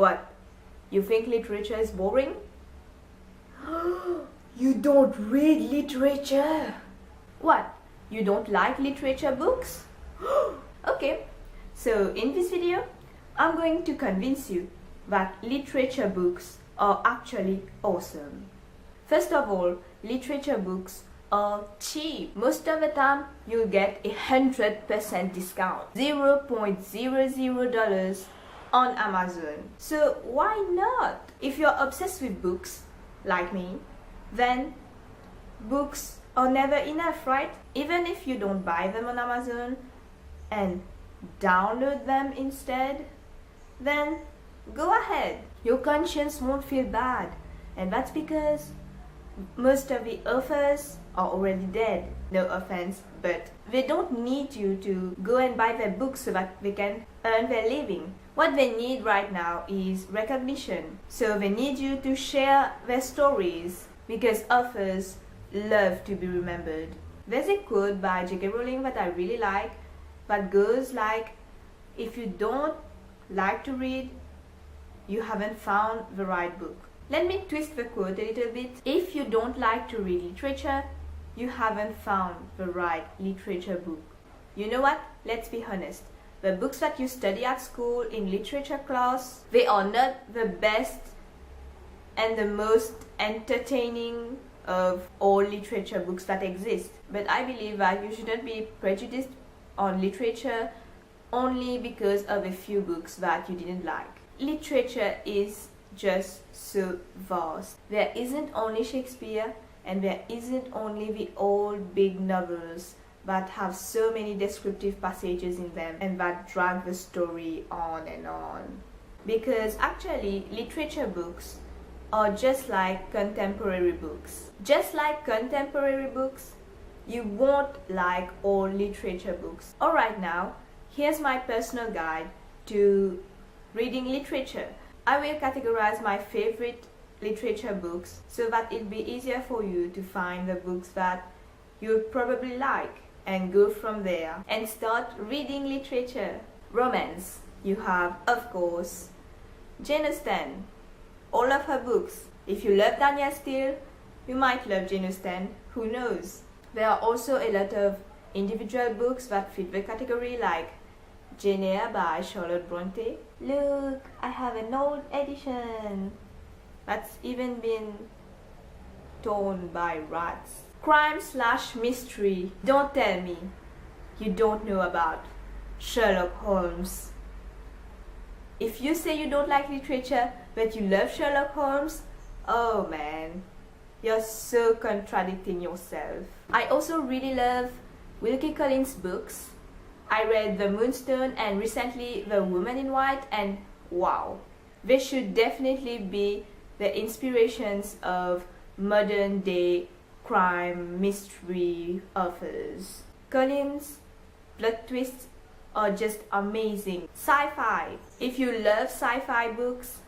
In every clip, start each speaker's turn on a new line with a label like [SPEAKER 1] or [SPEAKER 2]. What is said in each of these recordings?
[SPEAKER 1] What? You think literature is boring? You don't read literature? What? You don't like literature books? Okay, so in this video, I'm going to convince you that literature books are actually awesome. First of all, literature books are cheap. Most of the time, you'll get 100% discount, $0.00 on Amazon. So why not? If you're obsessed with books, like me, then books are never enough, right? Even if you don't buy them on Amazon and download them instead, then go ahead. Your conscience won't feel bad, and that's because most of the authors are already dead. No offense, but they don't need you to go and buy their books so that they can earn their living. What they need right now is recognition. So they need you to share their stories because authors love to be remembered. There's a quote by J.K. Rowling that I really like that goes like, if you don't like to read, you haven't found the right book. Let me twist the quote a little bit. If you don't like to read literature, you haven't found the right literature book. You know what? Let's be honest. The books that you study at school in literature class, they are not the best and the most entertaining of all literature books that exist. But I believe that you shouldn't be prejudiced on literature only because of a few books that you didn't like. Literature is just so vast. There isn't only Shakespeare, and there isn't only the old big novels that have so many descriptive passages in them and that drag the story on and on. Because actually, literature books are just like contemporary books. Just like contemporary books, you won't like all literature books. Alright, now, here's my personal guide to reading literature. I will categorize my favorite literature books so that it'll be easier for you to find the books that you probably like and go from there and start reading literature. Romance, you have, of course, Jane Austen, all of her books. If you love Danielle Steele, you might love Jane Austen, who knows? There are also a lot of individual books that fit the category, like Jane Eyre by Charlotte Bronte. Look, I have an old edition that's even been torn by rats. Crime/mystery. Don't tell me you don't know about Sherlock Holmes. If you say you don't like literature but you love Sherlock Holmes, oh man, you're so contradicting yourself. I also really love Wilkie Collins' books. I read The Moonstone and recently The Woman in White, and wow, they should definitely be the inspirations of modern day crime mystery authors. Collins' plot twists are just amazing. Sci-fi. If you love sci-fi books,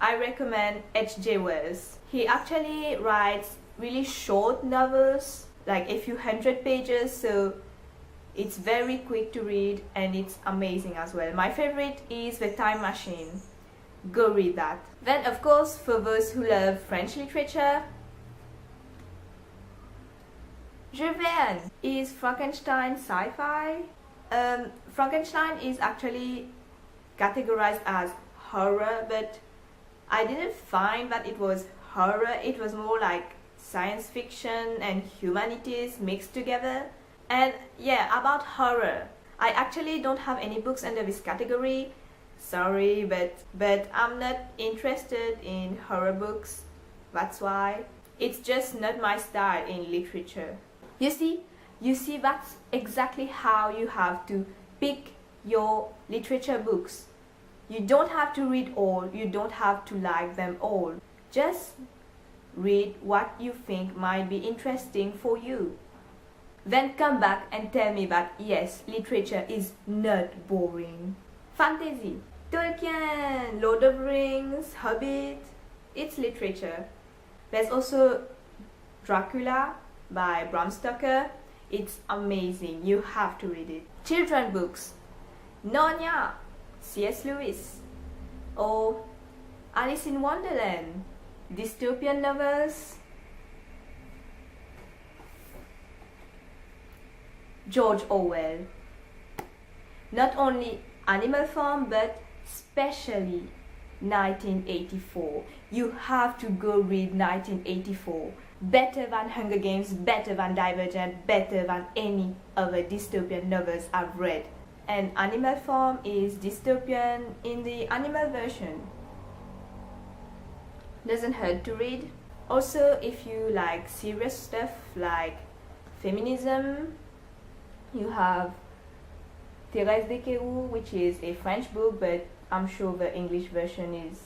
[SPEAKER 1] I recommend H.G. Wells. He actually writes really short novels, like a few hundred pages, so it's very quick to read and it's amazing as well. My favorite is The Time Machine. Go read that. Then of course, for those who love French literature, Jules Verne. Is Frankenstein sci-fi? Frankenstein is actually categorized as horror, but I didn't find that it was horror. It was more like science fiction and humanities mixed together. And yeah, about horror, I actually don't have any books under this category. Sorry, but I'm not interested in horror books. That's why. It's just not my style in literature. You see, that's exactly how you have to pick your literature books. You don't have to read all, you don't have to like them all. Just read what you think might be interesting for you. Then come back and tell me that yes, literature is not boring. Fantasy. Tolkien, Lord of the Rings, Hobbit, it's literature. There's also Dracula by Bram Stoker. It's amazing, you have to read it. Children books. Narnia, C.S. Lewis. Or Alice in Wonderland, dystopian novels, George Orwell. Not only Animal Farm, but especially 1984. You have to go read 1984. Better than Hunger Games, better than Divergent, better than any other dystopian novels I've read. And Animal Farm is dystopian in the animal version. Doesn't hurt to read. Also, if you like serious stuff like feminism, you have Thérèse Desquerou, which is a French book, but I'm sure the English version is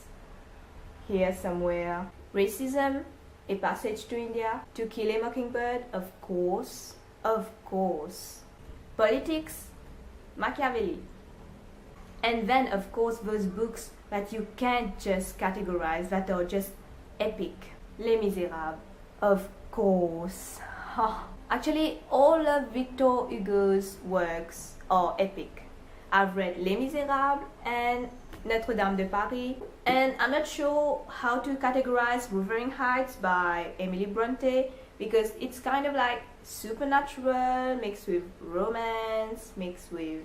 [SPEAKER 1] here somewhere. Racism, A Passage to India, To Kill a Mockingbird, of course. Politics, Machiavelli. And then, of course, those books that you can't just categorize, that are just epic. Les Miserables, of course. Actually, all of Victor Hugo's works are epic. I've read Les Miserables and Notre-Dame de Paris, and I'm not sure how to categorize Wuthering Heights by Emily Bronte, because it's kind of like supernatural mixed with romance, mixed with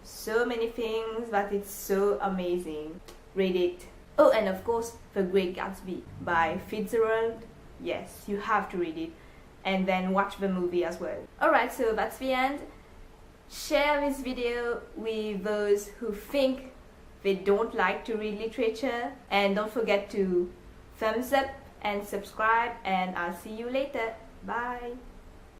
[SPEAKER 1] so many things that it's so amazing. Read it. Oh, and of course, The Great Gatsby by Fitzgerald. Yes, you have to read it. And then watch the movie as well. Alright, so that's the end. Share this video with those who think they don't like to read literature. And don't forget to thumbs up and subscribe, and I'll see you later. Bye.